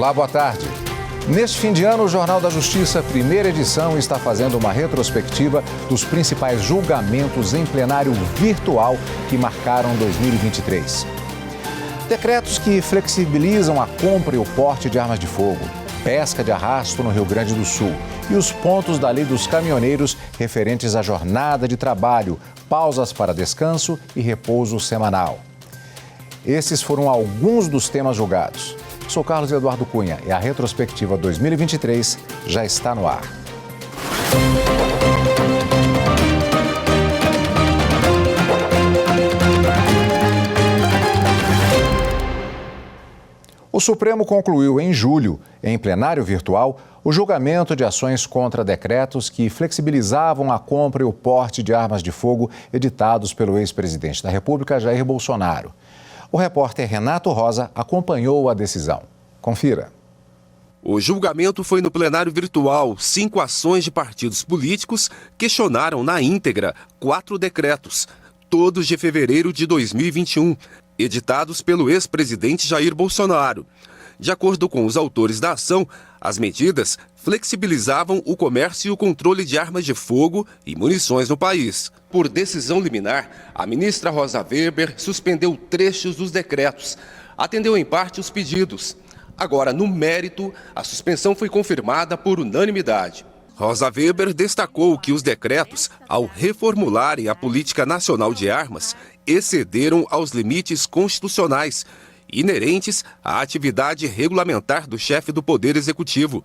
Olá, boa tarde. Neste fim de ano, o Jornal da Justiça, primeira edição, está fazendo uma retrospectiva dos principais julgamentos em plenário virtual que marcaram 2023. Decretos que flexibilizam a compra e o porte de armas de fogo, pesca de arrasto no Rio Grande do Sul e os pontos da lei dos caminhoneiros referentes à jornada de trabalho, pausas para descanso e repouso semanal. Esses foram alguns dos temas julgados. Sou Carlos Eduardo Cunha e a retrospectiva 2023 já está no ar. O Supremo concluiu em julho, em plenário virtual, o julgamento de ações contra decretos que flexibilizavam a compra e o porte de armas de fogo editados pelo ex-presidente da República, Jair Bolsonaro. O repórter Renato Rosa acompanhou a decisão. Confira. O julgamento foi no plenário virtual. 5 ações de partidos políticos questionaram na íntegra 4 decretos, todos de fevereiro de 2021, editados pelo ex-presidente Jair Bolsonaro. De acordo com os autores da ação, as medidas flexibilizavam o comércio e o controle de armas de fogo e munições no país. Por decisão liminar, a ministra Rosa Weber suspendeu trechos dos decretos, atendeu em parte os pedidos. Agora, no mérito, a suspensão foi confirmada por unanimidade. Rosa Weber destacou que os decretos, ao reformularem a Política Nacional de Armas, excederam aos limites constitucionais inerentes à atividade regulamentar do chefe do Poder Executivo.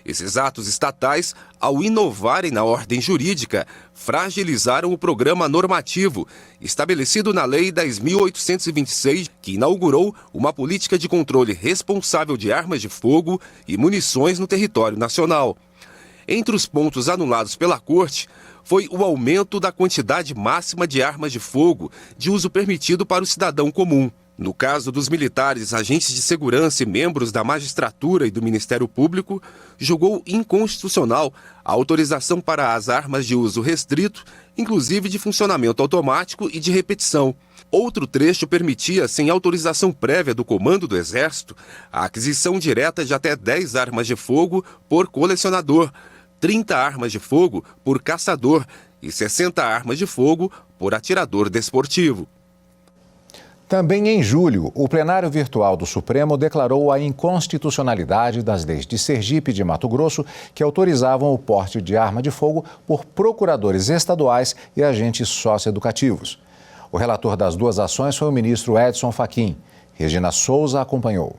Esses atos estatais, ao inovarem na ordem jurídica, fragilizaram o programa normativo estabelecido na Lei 10.826, que inaugurou uma política de controle responsável de armas de fogo e munições no território nacional. Entre os pontos anulados pela Corte, foi o aumento da quantidade máxima de armas de fogo de uso permitido para o cidadão comum. No caso dos militares, agentes de segurança e membros da magistratura e do Ministério Público, julgou inconstitucional a autorização para as armas de uso restrito, inclusive de funcionamento automático e de repetição. Outro trecho permitia, sem autorização prévia do Comando do Exército, a aquisição direta de até 10 armas de fogo por colecionador, 30 armas de fogo por caçador e 60 armas de fogo por atirador desportivo. Também em julho, o plenário virtual do Supremo declarou a inconstitucionalidade das leis de Sergipe e de Mato Grosso que autorizavam o porte de arma de fogo por procuradores estaduais e agentes socioeducativos. O relator das duas ações foi o ministro Edson Fachin. Regina Souza acompanhou.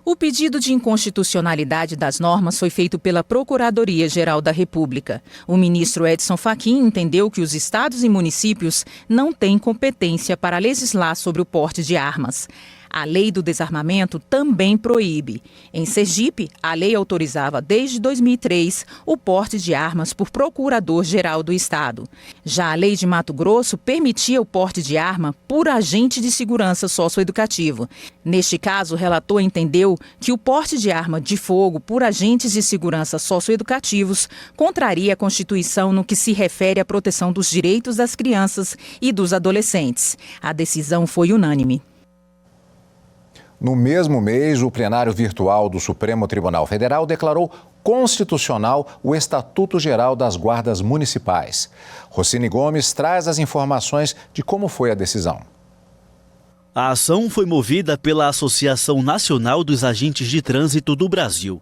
O pedido de inconstitucionalidade das normas foi feito pela Procuradoria-Geral da República. O ministro Edson Fachin entendeu que os estados e municípios não têm competência para legislar sobre o porte de armas. A lei do desarmamento também proíbe. Em Sergipe, a lei autorizava desde 2003 o porte de armas por procurador-geral do estado. Já a lei de Mato Grosso permitia o porte de arma por agente de segurança socioeducativo. Neste caso, o relator entendeu que o porte de arma de fogo por agentes de segurança socioeducativos contraria a Constituição no que se refere à proteção dos direitos das crianças e dos adolescentes. A decisão foi unânime. No mesmo mês, o plenário virtual do Supremo Tribunal Federal declarou constitucional o Estatuto Geral das Guardas Municipais. Rossini Gomes traz as informações de como foi a decisão. A ação foi movida pela Associação Nacional dos Agentes de Trânsito do Brasil.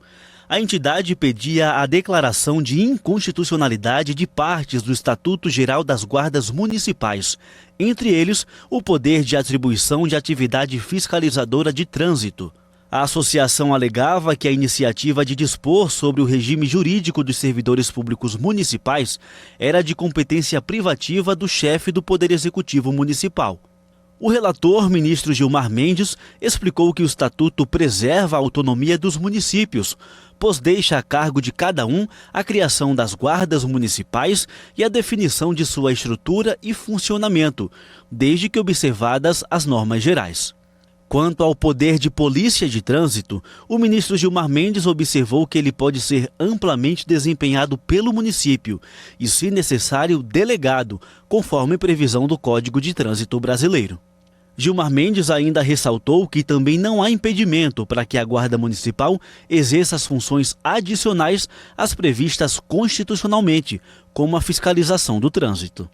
A entidade pedia a declaração de inconstitucionalidade de partes do Estatuto Geral das Guardas Municipais, entre eles o poder de atribuição de atividade fiscalizadora de trânsito. A associação alegava que a iniciativa de dispor sobre o regime jurídico dos servidores públicos municipais era de competência privativa do chefe do Poder Executivo Municipal. O relator, ministro Gilmar Mendes, explicou que o Estatuto preserva a autonomia dos municípios, pois deixa a cargo de cada um a criação das guardas municipais e a definição de sua estrutura e funcionamento, desde que observadas as normas gerais. Quanto ao poder de polícia de trânsito, o ministro Gilmar Mendes observou que ele pode ser amplamente desempenhado pelo município e, se necessário, delegado, conforme previsão do Código de Trânsito Brasileiro. Gilmar Mendes ainda ressaltou que também não há impedimento para que a Guarda Municipal exerça as funções adicionais às previstas constitucionalmente, como a fiscalização do trânsito.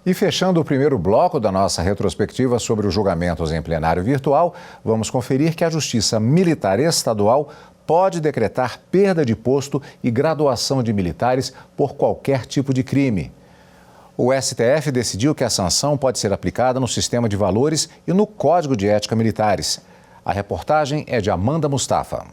E fechando o primeiro bloco da nossa retrospectiva sobre os julgamentos em plenário virtual, vamos conferir que a Justiça Militar Estadual pode decretar perda de posto e graduação de militares por qualquer tipo de crime. O STF decidiu que a sanção pode ser aplicada no sistema de valores e no Código de Ética Militares. A reportagem é de Amanda Mustafa.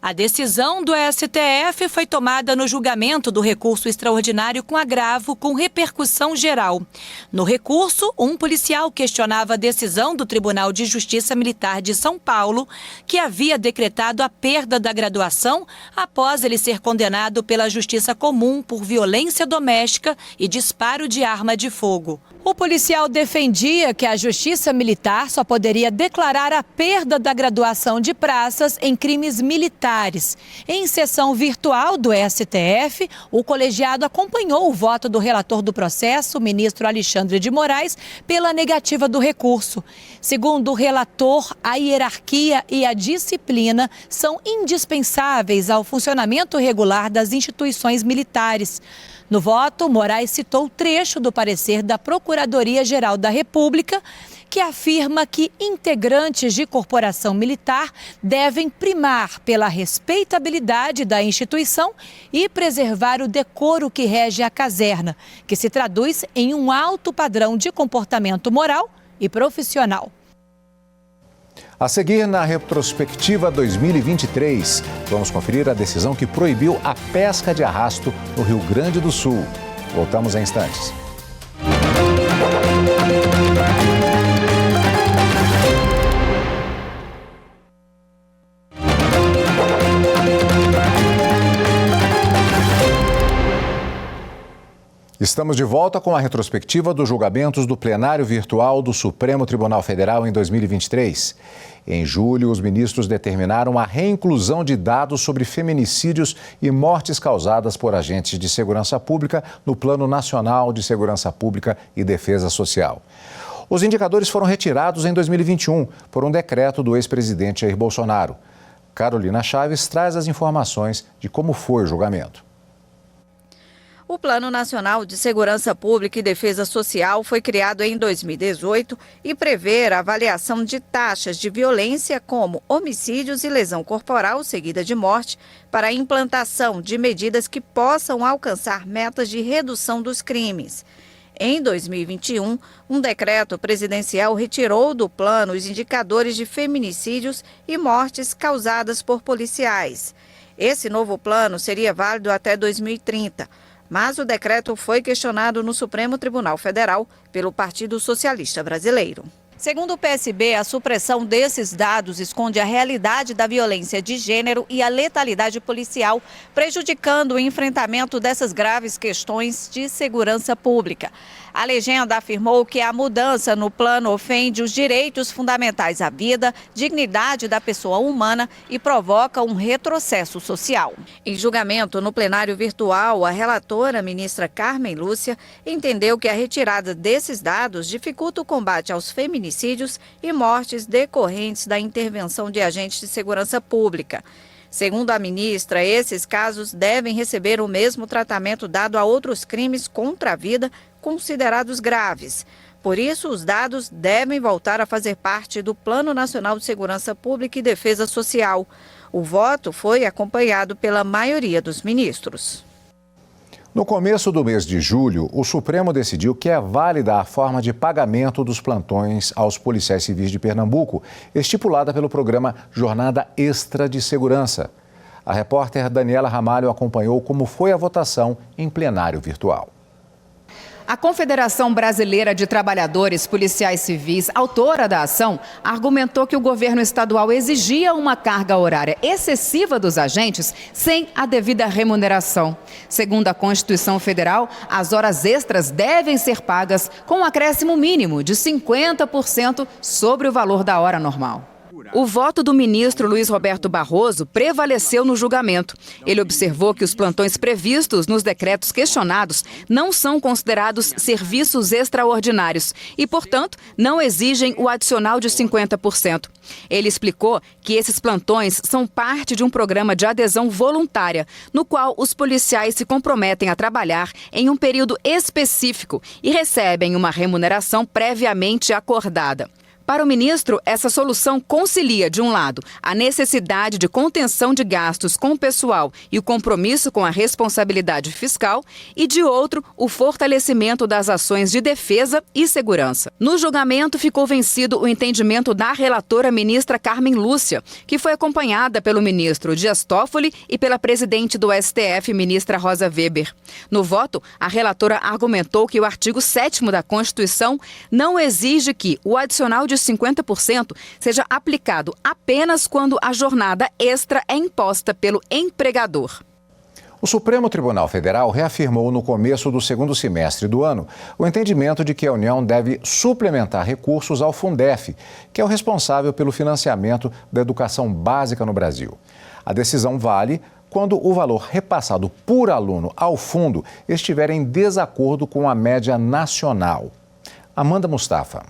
A decisão do STF foi tomada no julgamento do recurso extraordinário com agravo com repercussão geral. No recurso, um policial questionava a decisão do Tribunal de Justiça Militar de São Paulo, que havia decretado a perda da graduação após ele ser condenado pela Justiça Comum por violência doméstica e disparo de arma de fogo. O policial defendia que a Justiça Militar só poderia declarar a perda da graduação de praças em crimes militares. Em sessão virtual do STF, o colegiado acompanhou o voto do relator do processo, o ministro Alexandre de Moraes, pela negativa do recurso. Segundo o relator, a hierarquia e a disciplina são indispensáveis ao funcionamento regular das instituições militares. No voto, Moraes citou o trecho do parecer da Procuradoria-Geral da República, que afirma que integrantes de corporação militar devem primar pela respeitabilidade da instituição e preservar o decoro que rege a caserna, que se traduz em um alto padrão de comportamento moral e profissional. A seguir, na retrospectiva 2023, vamos conferir a decisão que proibiu a pesca de arrasto no Rio Grande do Sul. Voltamos em instantes. Estamos de volta com a retrospectiva dos julgamentos do plenário virtual do Supremo Tribunal Federal em 2023. Em julho, os ministros determinaram a reinclusão de dados sobre feminicídios e mortes causadas por agentes de segurança pública no Plano Nacional de Segurança Pública e Defesa Social. Os indicadores foram retirados em 2021 por um decreto do ex-presidente Jair Bolsonaro. Carolina Chaves traz as informações de como foi o julgamento. O Plano Nacional de Segurança Pública e Defesa Social foi criado em 2018 e prevê a avaliação de taxas de violência como homicídios e lesão corporal seguida de morte para a implantação de medidas que possam alcançar metas de redução dos crimes. Em 2021, um decreto presidencial retirou do plano os indicadores de feminicídios e mortes causadas por policiais. Esse novo plano seria válido até 2030. Mas o decreto foi questionado no Supremo Tribunal Federal pelo Partido Socialista Brasileiro. Segundo o PSB, a supressão desses dados esconde a realidade da violência de gênero e a letalidade policial, prejudicando o enfrentamento dessas graves questões de segurança pública. A legenda afirmou que a mudança no plano ofende os direitos fundamentais à vida, dignidade da pessoa humana e provoca um retrocesso social. Em julgamento no plenário virtual, a relatora, ministra Carmen Lúcia, entendeu que a retirada desses dados dificulta o combate aos feminicídios e mortes decorrentes da intervenção de agentes de segurança pública. Segundo a ministra, esses casos devem receber o mesmo tratamento dado a outros crimes contra a vida considerados graves. Por isso, os dados devem voltar a fazer parte do Plano Nacional de Segurança Pública e Defesa Social. O voto foi acompanhado pela maioria dos ministros. No começo do mês de julho, o Supremo decidiu que é válida a forma de pagamento dos plantões aos policiais civis de Pernambuco, estipulada pelo programa Jornada Extra de Segurança. A repórter Daniela Ramalho acompanhou como foi a votação em plenário virtual. A Confederação Brasileira de Trabalhadores Policiais Civis, autora da ação, argumentou que o governo estadual exigia uma carga horária excessiva dos agentes sem a devida remuneração. Segundo a Constituição Federal, as horas extras devem ser pagas com um acréscimo mínimo de 50% sobre o valor da hora normal. O voto do ministro Luiz Roberto Barroso prevaleceu no julgamento. Ele observou que os plantões previstos nos decretos questionados não são considerados serviços extraordinários e, portanto, não exigem o adicional de 50%. Ele explicou que esses plantões são parte de um programa de adesão voluntária, no qual os policiais se comprometem a trabalhar em um período específico e recebem uma remuneração previamente acordada. Para o ministro, essa solução concilia, de um lado, a necessidade de contenção de gastos com o pessoal e o compromisso com a responsabilidade fiscal e, de outro, o fortalecimento das ações de defesa e segurança. No julgamento, ficou vencido o entendimento da relatora ministra Carmen Lúcia, que foi acompanhada pelo ministro Dias Toffoli e pela presidente do STF, ministra Rosa Weber. No voto, a relatora argumentou que o artigo 7º da Constituição não exige que o adicional de 50% seja aplicado apenas quando a jornada extra é imposta pelo empregador. O Supremo Tribunal Federal reafirmou no começo do segundo semestre do ano o entendimento de que a União deve suplementar recursos ao Fundef, que é o responsável pelo financiamento da educação básica no Brasil. A decisão vale quando o valor repassado por aluno ao fundo estiver em desacordo com a média nacional. Amanda Mustafa.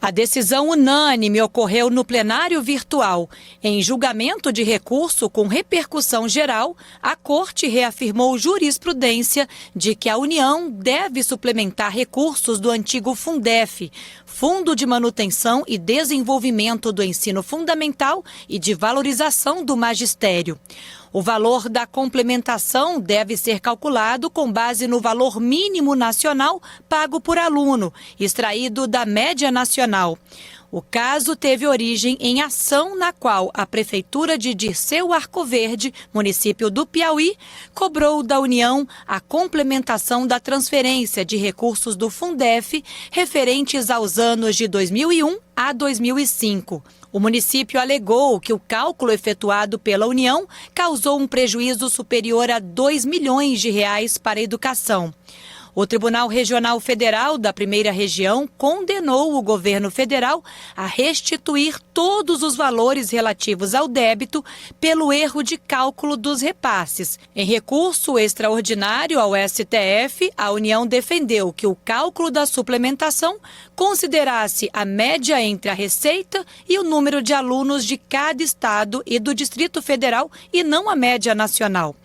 A decisão unânime ocorreu no plenário virtual. Em julgamento de recurso com repercussão geral, a Corte reafirmou jurisprudência de que a União deve suplementar recursos do antigo Fundef, Fundo de Manutenção e Desenvolvimento do Ensino Fundamental e de Valorização do Magistério. O valor da complementação deve ser calculado com base no valor mínimo nacional pago por aluno, extraído da média nacional. O caso teve origem em ação na qual a Prefeitura de Dirceu Arcoverde, município do Piauí, cobrou da União a complementação da transferência de recursos do Fundef referentes aos anos de 2001 a 2005. O município alegou que o cálculo efetuado pela União causou um prejuízo superior a R$2 milhões para a educação. O Tribunal Regional Federal da Primeira Região condenou o governo federal a restituir todos os valores relativos ao débito pelo erro de cálculo dos repasses. Em recurso extraordinário ao STF, a União defendeu que o cálculo da suplementação considerasse a média entre a receita e o número de alunos de cada estado e do Distrito Federal e não a média nacional.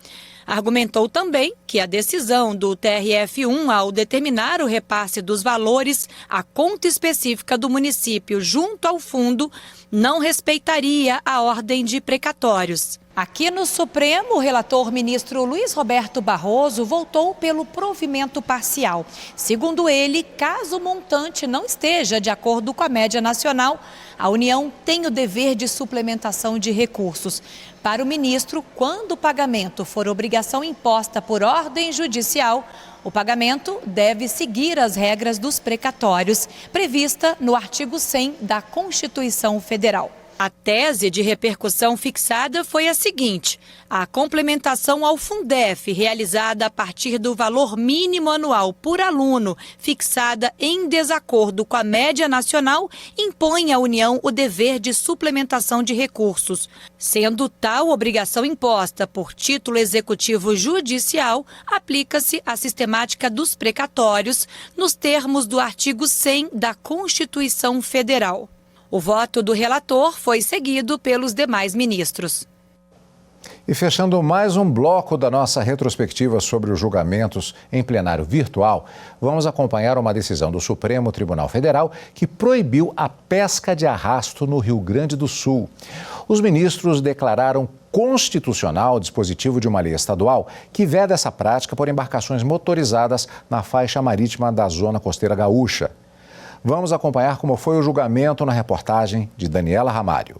Argumentou também que a decisão do TRF1 ao determinar o repasse dos valores à conta específica do município junto ao fundo não respeitaria a ordem de precatórios. Aqui no Supremo, o relator ministro Luiz Roberto Barroso voltou pelo provimento parcial. Segundo ele, caso o montante não esteja de acordo com a média nacional, a União tem o dever de suplementação de recursos. Para o ministro, quando o pagamento for obrigação imposta por ordem judicial, o pagamento deve seguir as regras dos precatórios, prevista no artigo 100 da Constituição Federal. A tese de repercussão fixada foi a seguinte: a complementação ao Fundef, realizada a partir do valor mínimo anual por aluno, fixada em desacordo com a média nacional, impõe à União o dever de suplementação de recursos. Sendo tal obrigação imposta por título executivo judicial, aplica-se a sistemática dos precatórios, nos termos do artigo 100 da Constituição Federal. O voto do relator foi seguido pelos demais ministros. E fechando mais um bloco da nossa retrospectiva sobre os julgamentos em plenário virtual, vamos acompanhar uma decisão do Supremo Tribunal Federal que proibiu a pesca de arrasto no Rio Grande do Sul. Os ministros declararam constitucional o dispositivo de uma lei estadual que veda essa prática por embarcações motorizadas na faixa marítima da zona costeira gaúcha. Vamos acompanhar como foi o julgamento na reportagem de Daniela Ramário.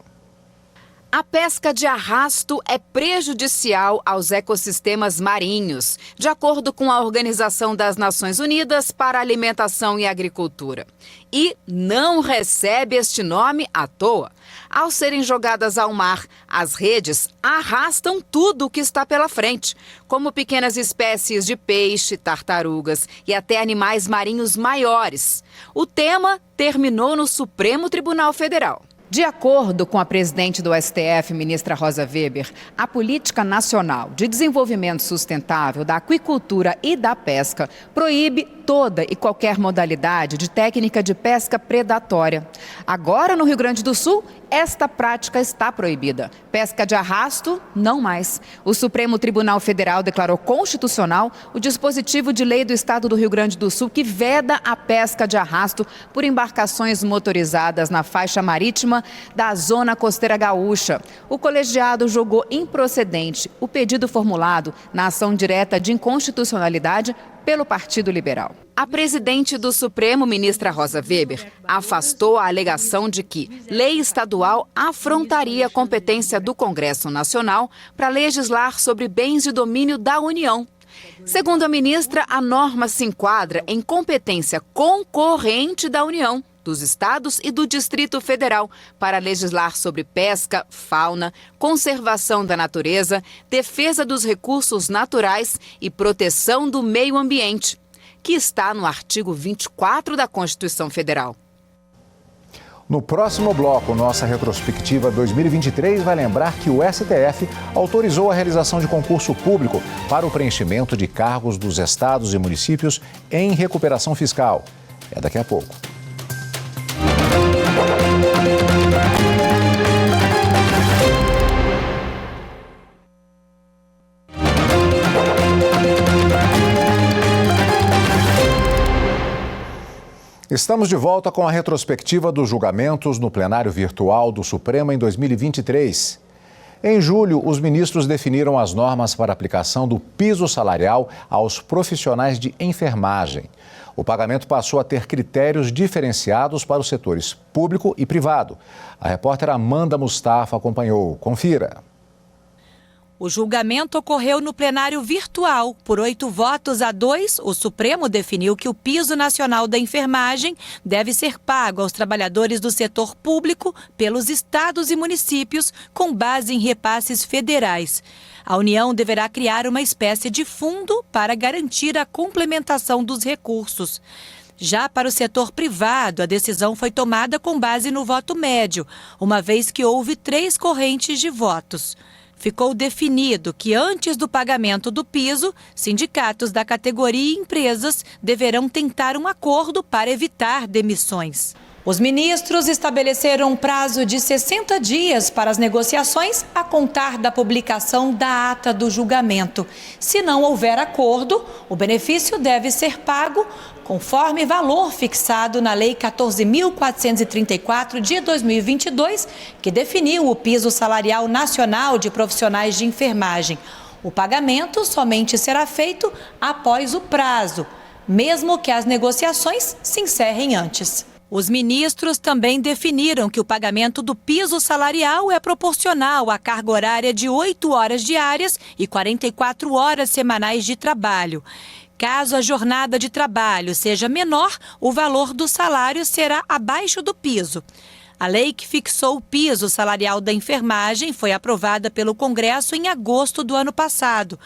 A pesca de arrasto é prejudicial aos ecossistemas marinhos, de acordo com a Organização das Nações Unidas para a Alimentação e Agricultura. E não recebe este nome à toa. Ao serem jogadas ao mar, as redes arrastam tudo o que está pela frente, como pequenas espécies de peixe, tartarugas e até animais marinhos maiores. O tema terminou no Supremo Tribunal Federal. De acordo com a presidente do STF, ministra Rosa Weber, a Política Nacional de Desenvolvimento Sustentável da Aquicultura e da Pesca proíbe toda e qualquer modalidade de técnica de pesca predatória. Agora, no Rio Grande do Sul, esta prática está proibida. Pesca de arrasto, não mais. O Supremo Tribunal Federal declarou constitucional o dispositivo de lei do Estado do Rio Grande do Sul que veda a pesca de arrasto por embarcações motorizadas na faixa marítima da Zona Costeira Gaúcha. O colegiado julgou improcedente o pedido formulado na ação direta de inconstitucionalidade pelo Partido Liberal. A presidente do Supremo, ministra Rosa Weber, afastou a alegação de que lei estadual afrontaria a competência do Congresso Nacional para legislar sobre bens de domínio da União. Segundo a ministra, a norma se enquadra em competência concorrente da União, dos estados e do Distrito Federal para legislar sobre pesca, fauna, conservação da natureza, defesa dos recursos naturais e proteção do meio ambiente, que está no artigo 24 da Constituição Federal. No próximo bloco, nossa retrospectiva 2023 vai lembrar que o STF autorizou a realização de concurso público para o preenchimento de cargos dos estados e municípios em recuperação fiscal. É daqui a pouco. Estamos de volta com a retrospectiva dos julgamentos no plenário virtual do Supremo em 2023. Em julho, os ministros definiram as normas para aplicação do piso salarial aos profissionais de enfermagem. O pagamento passou a ter critérios diferenciados para os setores público e privado. A repórter Amanda Mustafa acompanhou. Confira. O julgamento ocorreu no plenário virtual. Por 8-2, o Supremo definiu que o piso nacional da enfermagem deve ser pago aos trabalhadores do setor público pelos estados e municípios com base em repasses federais. A União deverá criar uma espécie de fundo para garantir a complementação dos recursos. Já para o setor privado, a decisão foi tomada com base no voto médio, uma vez que houve 3 correntes de votos. Ficou definido que antes do pagamento do piso, sindicatos da categoria e empresas deverão tentar um acordo para evitar demissões. Os ministros estabeleceram um prazo de 60 dias para as negociações a contar da publicação da ata do julgamento. Se não houver acordo, o benefício deve ser pago conforme valor fixado na Lei 14.434 de 2022, que definiu o piso salarial nacional de profissionais de enfermagem. O pagamento somente será feito após o prazo, mesmo que as negociações se encerrem antes. Os ministros também definiram que o pagamento do piso salarial é proporcional à carga horária de 8 horas diárias e 44 horas semanais de trabalho. Caso a jornada de trabalho seja menor, o valor do salário será abaixo do piso. A lei que fixou o piso salarial da enfermagem foi aprovada pelo Congresso em agosto do ano passado.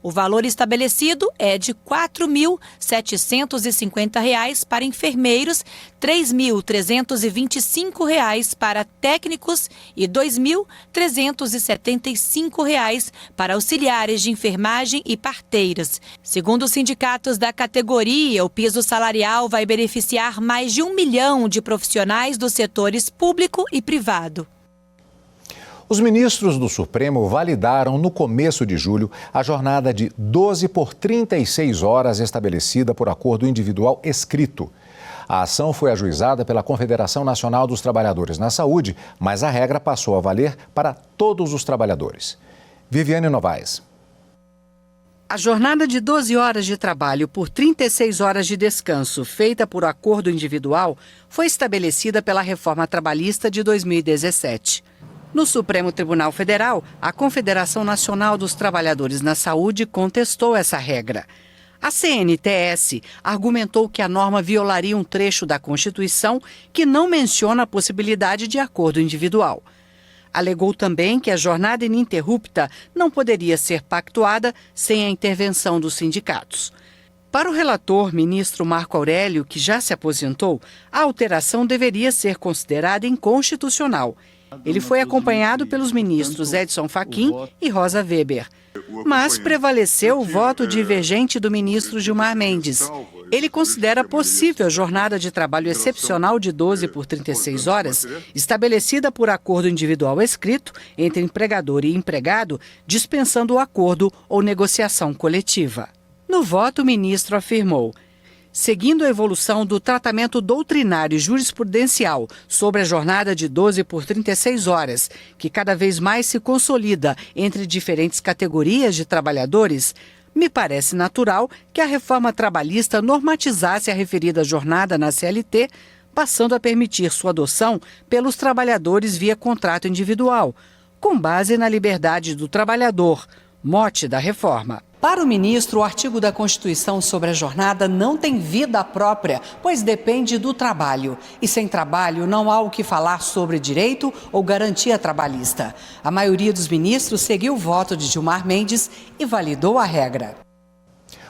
O valor estabelecido é de R$ 4.750 para enfermeiros, R$ 3.325 para técnicos e R$ 2.375 para auxiliares de enfermagem e parteiras. Segundo os sindicatos da categoria, o piso salarial vai beneficiar mais de 1 milhão de profissionais dos setores público e privado. Os ministros do Supremo validaram no começo de julho a jornada de 12 por 36 horas estabelecida por acordo individual escrito. A ação foi ajuizada pela Confederação Nacional dos Trabalhadores na Saúde, mas a regra passou a valer para todos os trabalhadores. Viviane Novaes. A jornada de 12 horas de trabalho por 36 horas de descanso, feita por acordo individual, foi estabelecida pela Reforma Trabalhista de 2017. No Supremo Tribunal Federal, a Confederação Nacional dos Trabalhadores na Saúde contestou essa regra. A CNTS argumentou que a norma violaria um trecho da Constituição que não menciona a possibilidade de acordo individual. Alegou também que a jornada ininterrupta não poderia ser pactuada sem a intervenção dos sindicatos. Para o relator, ministro Marco Aurélio, que já se aposentou, a alteração deveria ser considerada inconstitucional. Ele foi acompanhado pelos ministros Edson Fachin e Rosa Weber. Mas prevaleceu o voto divergente do ministro Gilmar Mendes. Ele considera possível a jornada de trabalho excepcional de 12 por 36 horas, estabelecida por acordo individual escrito entre empregador e empregado, dispensando o acordo ou negociação coletiva. No voto, o ministro afirmou: seguindo a evolução do tratamento doutrinário e jurisprudencial sobre a jornada de 12 por 36 horas, que cada vez mais se consolida entre diferentes categorias de trabalhadores, me parece natural que a reforma trabalhista normatizasse a referida jornada na CLT, passando a permitir sua adoção pelos trabalhadores via contrato individual, com base na liberdade do trabalhador, mote da reforma. Para o ministro, o artigo da Constituição sobre a jornada não tem vida própria, pois depende do trabalho. E sem trabalho não há o que falar sobre direito ou garantia trabalhista. A maioria dos ministros seguiu o voto de Gilmar Mendes e validou a regra.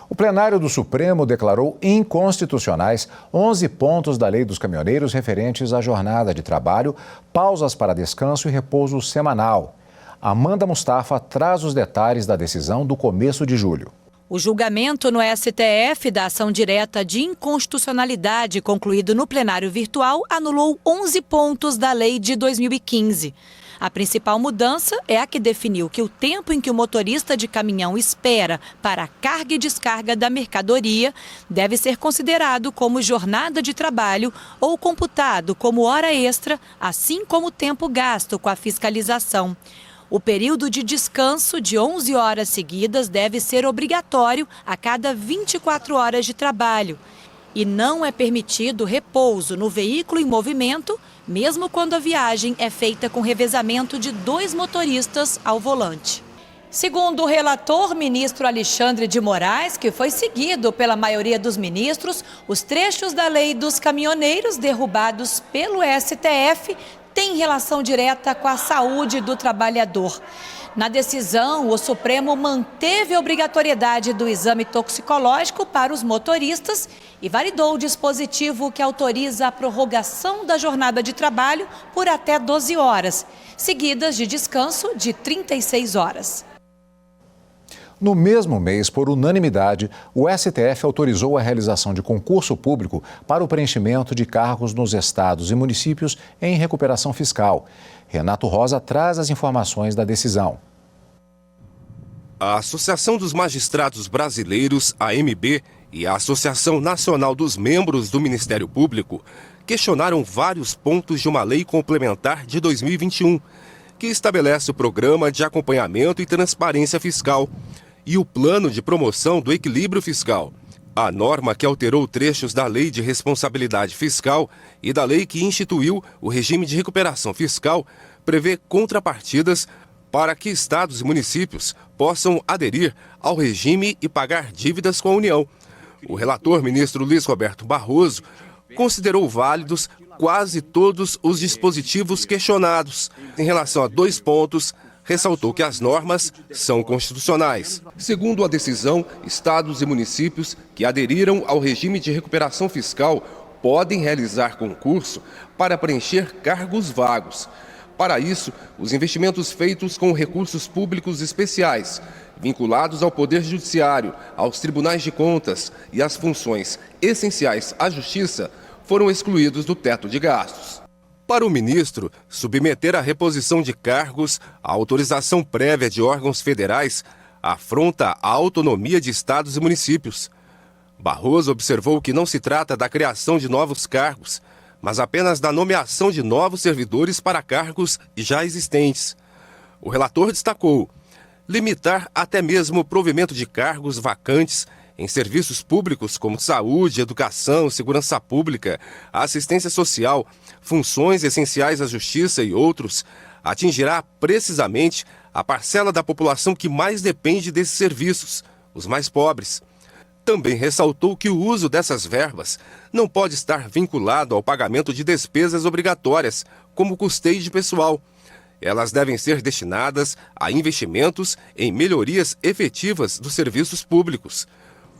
O plenário do Supremo declarou inconstitucionais 11 pontos da Lei dos Caminhoneiros referentes à jornada de trabalho, pausas para descanso e repouso semanal. Amanda Mustafa traz os detalhes da decisão do começo de julho. O julgamento no STF da ação direta de inconstitucionalidade concluído no plenário virtual anulou 11 pontos da lei de 2015. A principal mudança é a que definiu que o tempo em que o motorista de caminhão espera para a carga e descarga da mercadoria deve ser considerado como jornada de trabalho ou computado como hora extra, assim como o tempo gasto com a fiscalização. O período de descanso de 11 horas seguidas deve ser obrigatório a cada 24 horas de trabalho. E não é permitido repouso no veículo em movimento, mesmo quando a viagem é feita com revezamento de 2 motoristas ao volante. Segundo o relator, ministro Alexandre de Moraes, que foi seguido pela maioria dos ministros, os trechos da lei dos caminhoneiros derrubados pelo STF tem relação direta com a saúde do trabalhador. Na decisão, o Supremo manteve a obrigatoriedade do exame toxicológico para os motoristas e validou o dispositivo que autoriza a prorrogação da jornada de trabalho por até 12 horas, seguidas de descanso de 36 horas. No mesmo mês, por unanimidade, o STF autorizou a realização de concurso público para o preenchimento de cargos nos estados e municípios em recuperação fiscal. Renato Rosa traz as informações da decisão. A Associação dos Magistrados Brasileiros, AMB, e a Associação Nacional dos Membros do Ministério Público questionaram vários pontos de uma lei complementar de 2021, que estabelece o Programa de Acompanhamento e Transparência Fiscal e o Plano de Promoção do Equilíbrio Fiscal. A norma que alterou trechos da Lei de Responsabilidade Fiscal e da lei que instituiu o regime de recuperação fiscal prevê contrapartidas para que estados e municípios possam aderir ao regime e pagar dívidas com a União. O relator, ministro Luiz Roberto Barroso, considerou válidos quase todos os dispositivos questionados. Em relação a 2 pontos, ressaltou que as normas são constitucionais. Segundo a decisão, estados e municípios que aderiram ao regime de recuperação fiscal podem realizar concurso para preencher cargos vagos. Para isso, os investimentos feitos com recursos públicos especiais, vinculados ao Poder Judiciário, aos tribunais de contas e às funções essenciais à Justiça, foram excluídos do teto de gastos. Para o ministro, submeter a reposição de cargos à autorização prévia de órgãos federais afronta a autonomia de estados e municípios. Barroso observou que não se trata da criação de novos cargos, mas apenas da nomeação de novos servidores para cargos já existentes. O relator destacou: limitar até mesmo o provimento de cargos vacantes em serviços públicos como saúde, educação, segurança pública, assistência social, funções essenciais à justiça e outros, atingirá precisamente a parcela da população que mais depende desses serviços, os mais pobres. Também ressaltou que o uso dessas verbas não pode estar vinculado ao pagamento de despesas obrigatórias, como custeio de pessoal. Elas devem ser destinadas a investimentos em melhorias efetivas dos serviços públicos.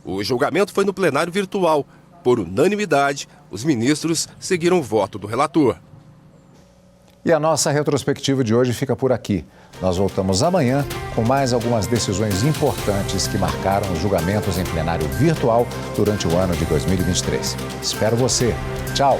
O julgamento foi no plenário virtual. Por unanimidade, os ministros seguiram o voto do relator. E a nossa retrospectiva de hoje fica por aqui. Nós voltamos amanhã com mais algumas decisões importantes que marcaram os julgamentos em plenário virtual durante o ano de 2023. Espero você. Tchau!